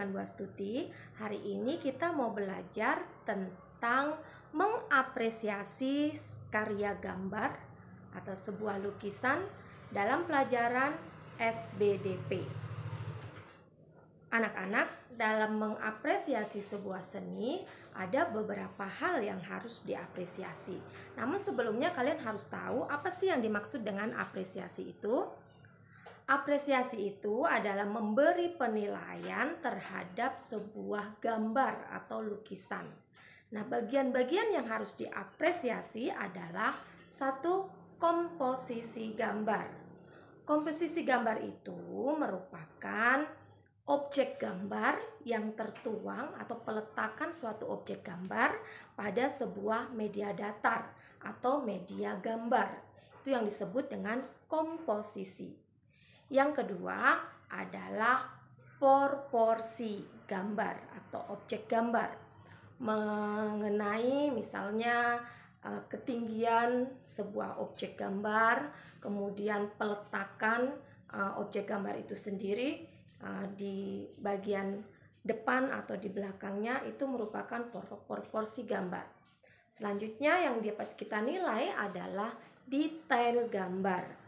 dengan Bu Astuti. Hari ini kita mau belajar tentang mengapresiasi karya gambar atau sebuah lukisan dalam pelajaran SBDP. Anak-anak, dalam mengapresiasi sebuah seni ada beberapa hal yang harus diapresiasi. Namun sebelumnya kalian harus tahu apa sih yang dimaksud dengan apresiasi itu? Apresiasi itu adalah memberi penilaian terhadap sebuah gambar atau lukisan. Nah, bagian-bagian yang harus diapresiasi adalah satu, komposisi gambar. Komposisi gambar itu merupakan objek gambar yang tertuang atau peletakan suatu objek gambar pada sebuah media datar atau media gambar. Itu yang disebut dengan komposisi. Yang kedua adalah proporsi gambar atau objek gambar, mengenai misalnya ketinggian sebuah objek gambar, kemudian peletakan objek gambar itu sendiri di bagian depan atau di belakangnya, itu merupakan proporsi gambar. Selanjutnya yang dapat kita nilai adalah detail gambar.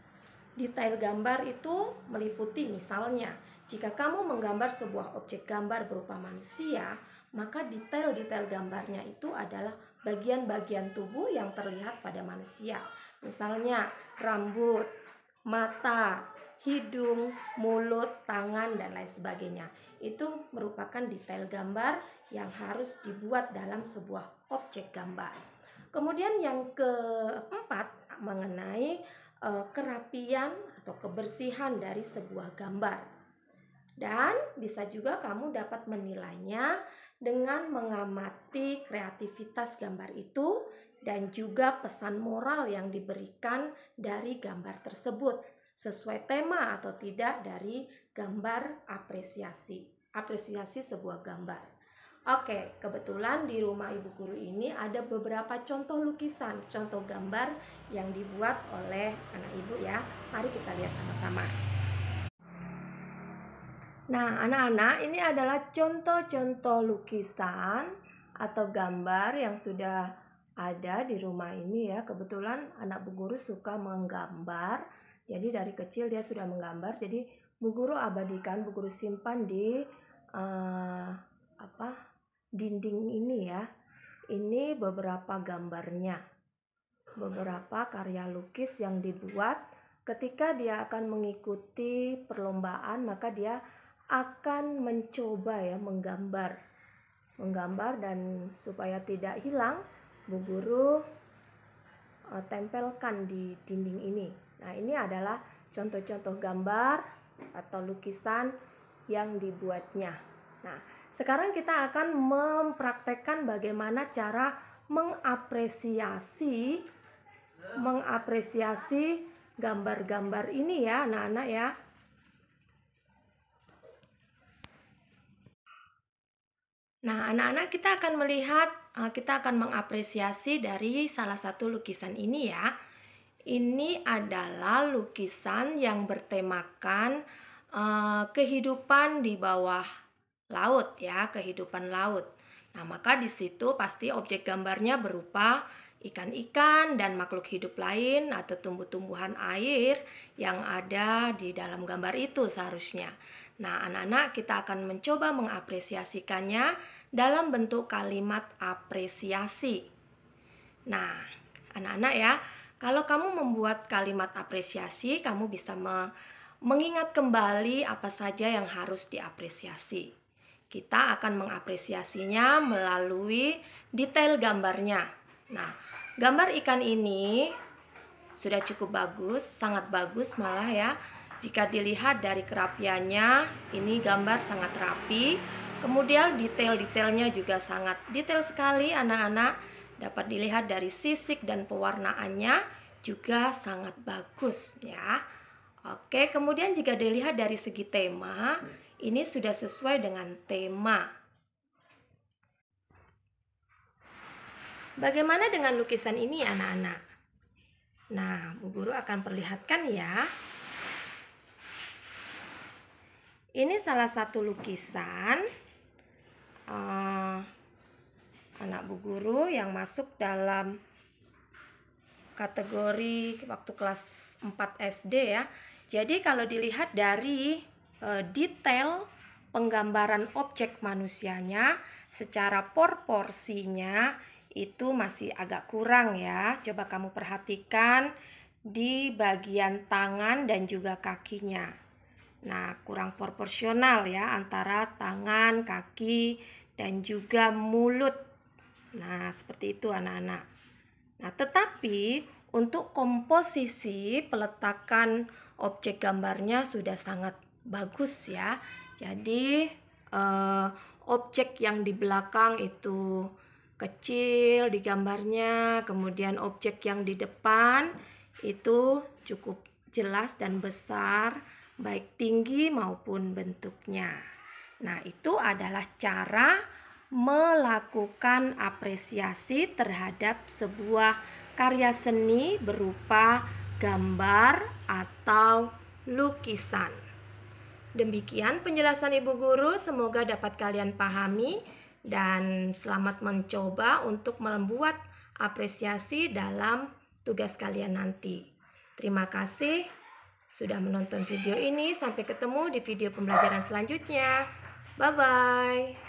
Detail gambar itu meliputi misalnya, jika kamu menggambar sebuah objek gambar berupa manusia, maka detail-detail gambarnya itu adalah bagian-bagian tubuh yang terlihat pada manusia. Misalnya rambut, mata, hidung, mulut, tangan, dan lain sebagainya. Itu merupakan detail gambar yang harus dibuat dalam sebuah objek gambar. Kemudian yang keempat mengenai kerapian atau kebersihan dari sebuah gambar. Dan bisa juga kamu dapat menilainya dengan mengamati kreativitas gambar itu dan juga pesan moral yang diberikan dari gambar tersebut, sesuai tema atau tidak dari gambar apresiasi sebuah gambar. Oke, kebetulan di rumah Ibu Guru ini ada beberapa contoh lukisan, contoh gambar yang dibuat oleh anak Ibu ya. Mari kita lihat sama-sama. Nah, anak-anak, ini adalah contoh-contoh lukisan atau gambar yang sudah ada di rumah ini ya. Kebetulan anak Bu Guru suka menggambar. Jadi dari kecil dia sudah menggambar. Jadi Bu Guru abadikan, Bu Guru simpan di dinding ini ya. Ini beberapa gambarnya, beberapa karya lukis yang dibuat ketika dia akan mengikuti perlombaan, maka dia akan mencoba ya menggambar dan supaya tidak hilang, Bu Guru tempelkan di dinding ini. Nah, ini adalah contoh-contoh gambar atau lukisan yang dibuatnya. Nah, sekarang kita akan mempraktekkan bagaimana cara mengapresiasi gambar-gambar ini ya, anak-anak ya. Nah, anak-anak, kita akan melihat, kita akan mengapresiasi dari salah satu lukisan ini ya. Ini adalah lukisan yang bertemakan kehidupan di bawah laut ya, kehidupan laut. Nah, maka di situ pasti objek gambarnya berupa ikan-ikan dan makhluk hidup lain atau tumbuh-tumbuhan air yang ada di dalam gambar itu seharusnya. Nah, anak-anak, kita akan mencoba mengapresiasikannya dalam bentuk kalimat apresiasi. Nah, anak-anak ya, kalau kamu membuat kalimat apresiasi, kamu bisa mengingat kembali apa saja yang harus diapresiasi. Kita akan mengapresiasinya melalui detail gambarnya. Nah, gambar ikan ini sudah cukup bagus, sangat bagus malah ya. Jika dilihat dari kerapiannya, ini gambar sangat rapi. Kemudian detail-detailnya juga sangat detail sekali anak-anak. Dapat dilihat dari sisik dan pewarnaannya juga sangat bagus ya. Oke, kemudian jika dilihat dari segi tema, ini sudah sesuai dengan tema. Bagaimana dengan lukisan ini anak-anak? Nah, Bu Guru akan perlihatkan ya. Ini salah satu lukisan anak Bu Guru yang masuk dalam kategori waktu kelas 4 SD ya. Jadi kalau dilihat dari detail penggambaran objek manusianya secara proporsinya itu masih agak kurang ya. Coba kamu perhatikan di bagian tangan dan juga kakinya. Nah, kurang proporsional ya antara tangan, kaki, dan juga mulut. Nah, seperti itu anak-anak. Nah, tetapi untuk komposisi peletakan objek gambarnya sudah sangat bagus ya. Jadi objek yang di belakang itu kecil di gambarnya, kemudian objek yang di depan itu cukup jelas dan besar, baik tinggi maupun bentuknya. Nah, itu adalah cara melakukan apresiasi terhadap sebuah karya seni berupa gambar atau lukisan. Demikian penjelasan Ibu Guru, semoga dapat kalian pahami dan selamat mencoba untuk membuat apresiasi dalam tugas kalian nanti. Terima kasih sudah menonton video ini. Sampai ketemu di video pembelajaran selanjutnya. Bye-bye.